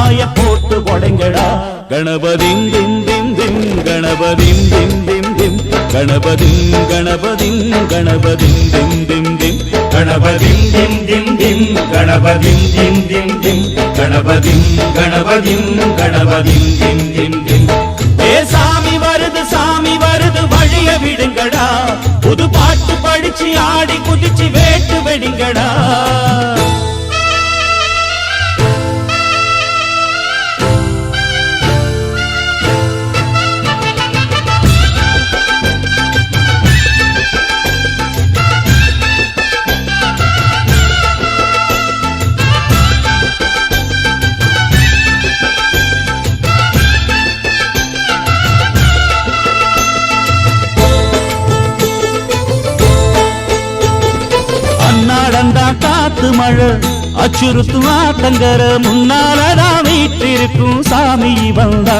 தேங்காய போட்டு உடைங்கடா கணபதிம் திம் திம் திம் கணபதிம் திம் திம் திம் கணபதிம் கணபதிம் கணபதிம் திம் திம் திம் கணபதிம் திம் திம் திம் கணபதிம் திம் திம் திம் கணபதிம் கணபதிம் கணபதிம் திம் திம் திம் ஏ சாமி வருது வழிய விடுங்கடா புது பாட்டு படிச்சு ஆடி குதிச்சு வேட்டு வெடிங்கடா காத்து மழை அச்சுறுத்தும் ஆத்தங்கர முன்னாலதான் வீட்டிருக்கும் சாமி வந்தா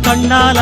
கண்ணால்